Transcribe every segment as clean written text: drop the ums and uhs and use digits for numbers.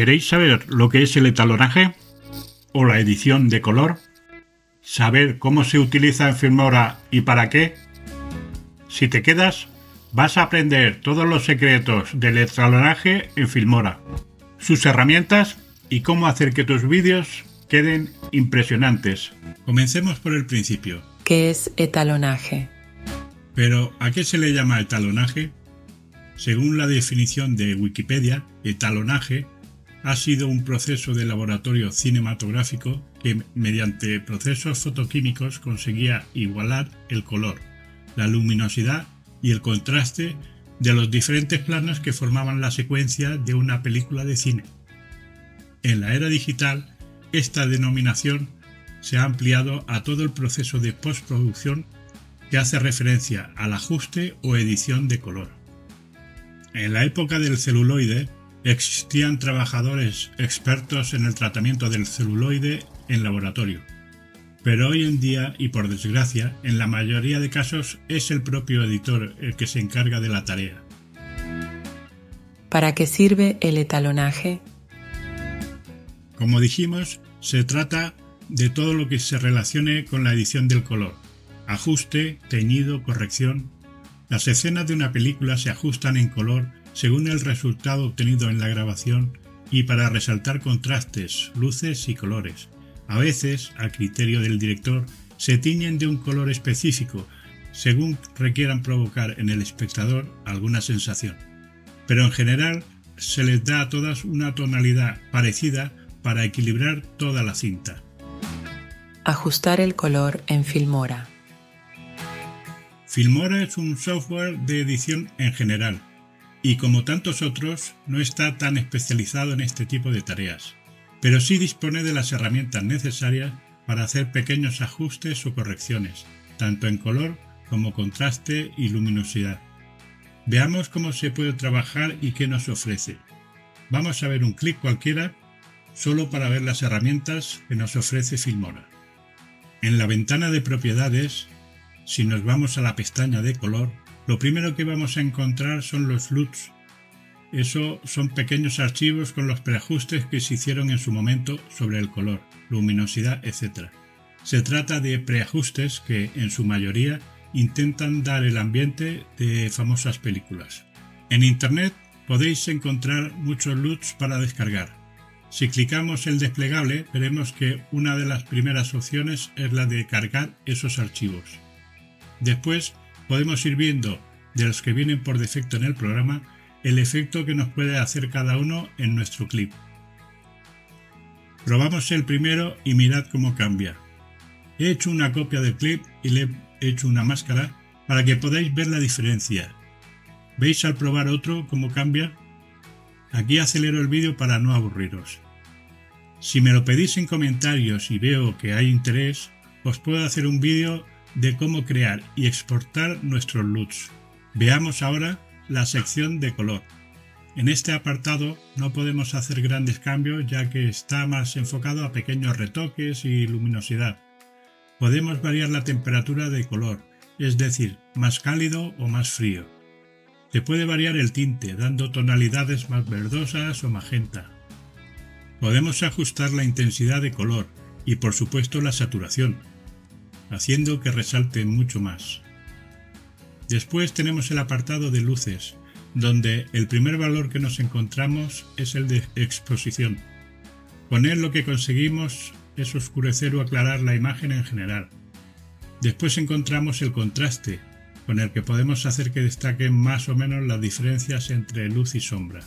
¿Queréis saber lo que es el etalonaje o la edición de color? ¿Saber cómo se utiliza en Filmora y para qué? Si te quedas, vas a aprender todos los secretos del etalonaje en Filmora, sus herramientas y cómo hacer que tus vídeos queden impresionantes. Comencemos por el principio. ¿Qué es etalonaje? Pero, ¿a qué se le llama etalonaje? Según la definición de Wikipedia, etalonaje ha sido un proceso de laboratorio cinematográfico que, mediante procesos fotoquímicos, conseguía igualar el color, la luminosidad y el contraste de los diferentes planos que formaban la secuencia de una película de cine. En la era digital, esta denominación se ha ampliado a todo el proceso de postproducción que hace referencia al ajuste o edición de color. En la época del celuloide, existían trabajadores expertos en el tratamiento del celuloide en laboratorio, pero hoy en día, y por desgracia, en la mayoría de casos es el propio editor el que se encarga de la tarea. ¿Para qué sirve el etalonaje? Como dijimos, se trata de todo lo que se relacione con la edición del color, ajuste, teñido, corrección. Las escenas de una película se ajustan en color según el resultado obtenido en la grabación y para resaltar contrastes, luces y colores. A veces, a criterio del director, se tiñen de un color específico según requieran provocar en el espectador alguna sensación. Pero en general se les da a todas una tonalidad parecida para equilibrar toda la cinta. Ajustar el color en Filmora. Filmora es un software de edición en general y, como tantos otros, no está tan especializado en este tipo de tareas, pero sí dispone de las herramientas necesarias para hacer pequeños ajustes o correcciones, tanto en color como contraste y luminosidad. Veamos cómo se puede trabajar y qué nos ofrece. Vamos a ver un clic cualquiera solo para ver las herramientas que nos ofrece Filmora. En la ventana de propiedades, si nos vamos a la pestaña de color, lo primero que vamos a encontrar son los LUTs. Eso son pequeños archivos con los preajustes que se hicieron en su momento sobre el color, luminosidad, etc. Se trata de preajustes que, en su mayoría, intentan dar el ambiente de famosas películas. En Internet podéis encontrar muchos LUTs para descargar. Si clicamos el desplegable, veremos que una de las primeras opciones es la de cargar esos archivos. Después podemos ir viendo, de los que vienen por defecto en el programa, el efecto que nos puede hacer cada uno en nuestro clip. Probamos el primero y mirad cómo cambia. He hecho una copia del clip y le he hecho una máscara para que podáis ver la diferencia. ¿Veis al probar otro cómo cambia? Aquí acelero el vídeo para no aburriros. Si me lo pedís en comentarios y veo que hay interés, os puedo hacer un vídeo de cómo crear y exportar nuestros LUTs. Veamos ahora la sección de color. En este apartado no podemos hacer grandes cambios ya que está más enfocado a pequeños retoques y luminosidad. Podemos variar la temperatura de color, es decir, más cálido o más frío. Se puede variar el tinte, dando tonalidades más verdosas o magenta. Podemos ajustar la intensidad de color y, por supuesto, la saturación, haciendo que resalte mucho más. Después tenemos el apartado de luces, donde el primer valor que nos encontramos es el de exposición. Con él lo que conseguimos es oscurecer o aclarar la imagen en general. Después encontramos el contraste, con el que podemos hacer que destaquen más o menos las diferencias entre luz y sombra.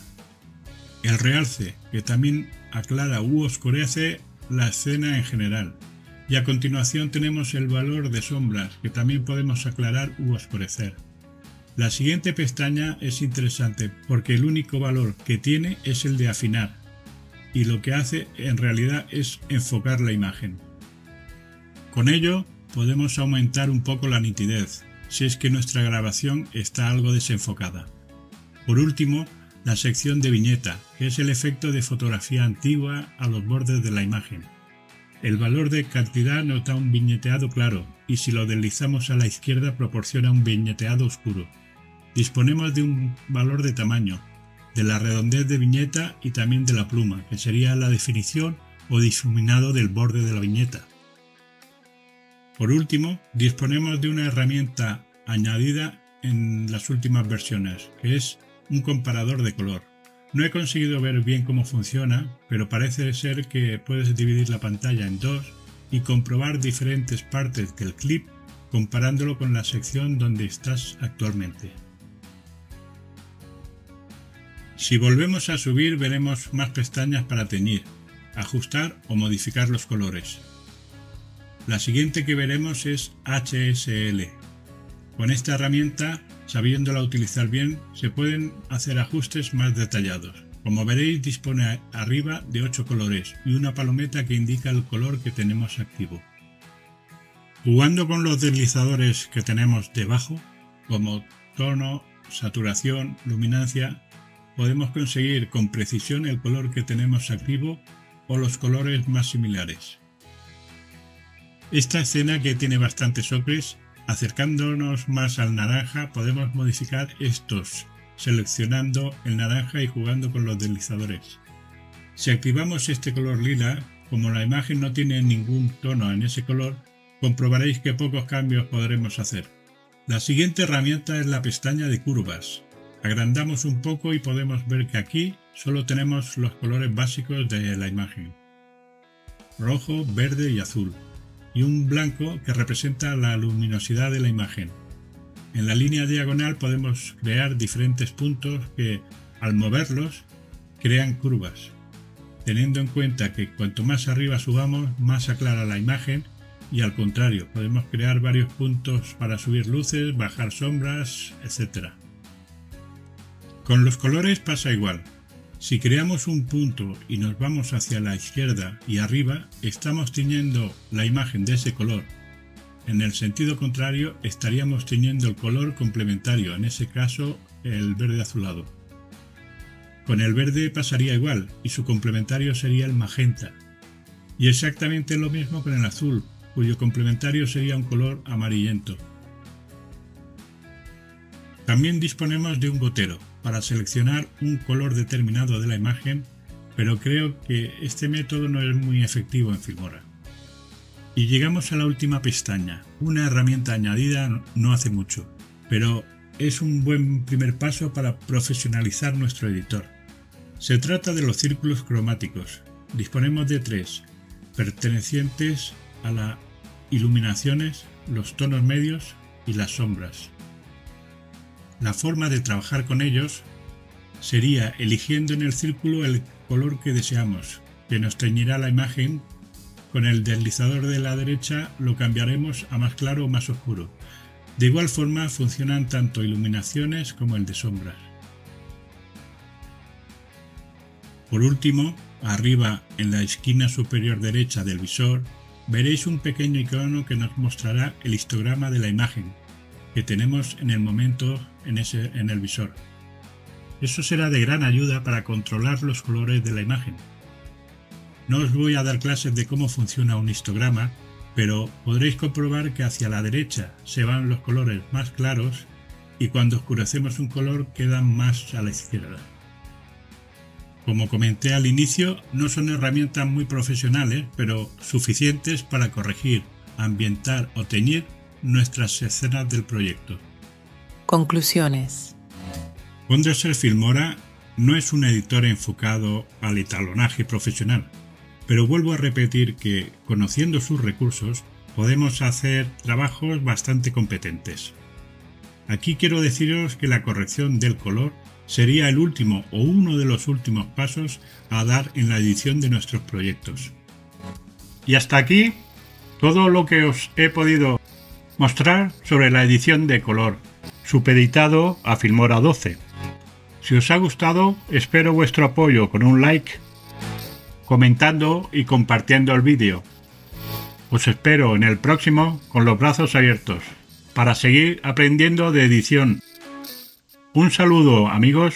El realce, que también aclara u oscurece la escena en general. Y a continuación tenemos el valor de sombras, que también podemos aclarar u oscurecer. La siguiente pestaña es interesante porque el único valor que tiene es el de afinar, y lo que hace en realidad es enfocar la imagen. Con ello podemos aumentar un poco la nitidez, si es que nuestra grabación está algo desenfocada. Por último, la sección de viñeta, que es el efecto de fotografía antigua a los bordes de la imagen. El valor de cantidad nos da un viñeteado claro y si lo deslizamos a la izquierda proporciona un viñeteado oscuro. Disponemos de un valor de tamaño, de la redondez de viñeta y también de la pluma, que sería la definición o difuminado del borde de la viñeta. Por último, disponemos de una herramienta añadida en las últimas versiones, que es un comparador de color. No he conseguido ver bien cómo funciona, pero parece ser que puedes dividir la pantalla en dos y comprobar diferentes partes del clip comparándolo con la sección donde estás actualmente. Si volvemos a subir veremos más pestañas para teñir, ajustar o modificar los colores. La siguiente que veremos es HSL. Con esta herramienta, sabiéndola utilizar bien, se pueden hacer ajustes más detallados. Como veréis, dispone arriba de 8 colores y una palometa que indica el color que tenemos activo. Jugando con los deslizadores que tenemos debajo, como tono, saturación, luminancia, podemos conseguir con precisión el color que tenemos activo o los colores más similares. Esta escena, que tiene bastantes ocres, acercándonos más al naranja podemos modificar estos, seleccionando el naranja y jugando con los deslizadores. Si activamos este color lila, como la imagen no tiene ningún tono en ese color, comprobaréis que pocos cambios podremos hacer. La siguiente herramienta es la pestaña de curvas. Agrandamos un poco y podemos ver que aquí solo tenemos los colores básicos de la imagen: rojo, verde y azul, y un blanco que representa la luminosidad de la imagen. En la línea diagonal podemos crear diferentes puntos que, al moverlos, crean curvas, teniendo en cuenta que cuanto más arriba subamos, más aclara la imagen, y al contrario, podemos crear varios puntos para subir luces, bajar sombras, etc. Con los colores pasa igual. Si creamos un punto y nos vamos hacia la izquierda y arriba, estamos tiñendo la imagen de ese color. En el sentido contrario, estaríamos tiñendo el color complementario, en ese caso el verde azulado. Con el verde pasaría igual y su complementario sería el magenta. Y exactamente lo mismo con el azul, cuyo complementario sería un color amarillento. También disponemos de un gotero para seleccionar un color determinado de la imagen, pero creo que este método no es muy efectivo en Filmora. Y llegamos a la última pestaña, una herramienta añadida no hace mucho, pero es un buen primer paso para profesionalizar nuestro editor. Se trata de los círculos cromáticos. Disponemos de 3, pertenecientes a las iluminaciones, los tonos medios y las sombras. La forma de trabajar con ellos sería eligiendo en el círculo el color que deseamos, que nos teñirá la imagen. Con el deslizador de la derecha lo cambiaremos a más claro o más oscuro. De igual forma funcionan tanto iluminaciones como el de sombras. Por último, arriba en la esquina superior derecha del visor, veréis un pequeño icono que nos mostrará el histograma de la imagen que tenemos en el momento en el visor. Eso será de gran ayuda para controlar los colores de la imagen. No os voy a dar clases de cómo funciona un histograma, pero podréis comprobar que hacia la derecha se van los colores más claros y cuando oscurecemos un color quedan más a la izquierda. Como comenté al inicio, no son herramientas muy profesionales, pero suficientes para corregir, ambientar o teñir nuestras escenas del proyecto. Conclusiones. Wondershare Filmora no es un editor enfocado al etalonaje profesional, pero vuelvo a repetir que, conociendo sus recursos, podemos hacer trabajos bastante competentes. Aquí quiero deciros que la corrección del color sería el último o uno de los últimos pasos a dar en la edición de nuestros proyectos. Y hasta aquí todo lo que os he podido mostrar sobre la edición de color, supeditado a Filmora 12. Si os ha gustado, espero vuestro apoyo con un like, comentando y compartiendo el vídeo. Os espero en el próximo con los brazos abiertos para seguir aprendiendo de edición. Un saludo, amigos.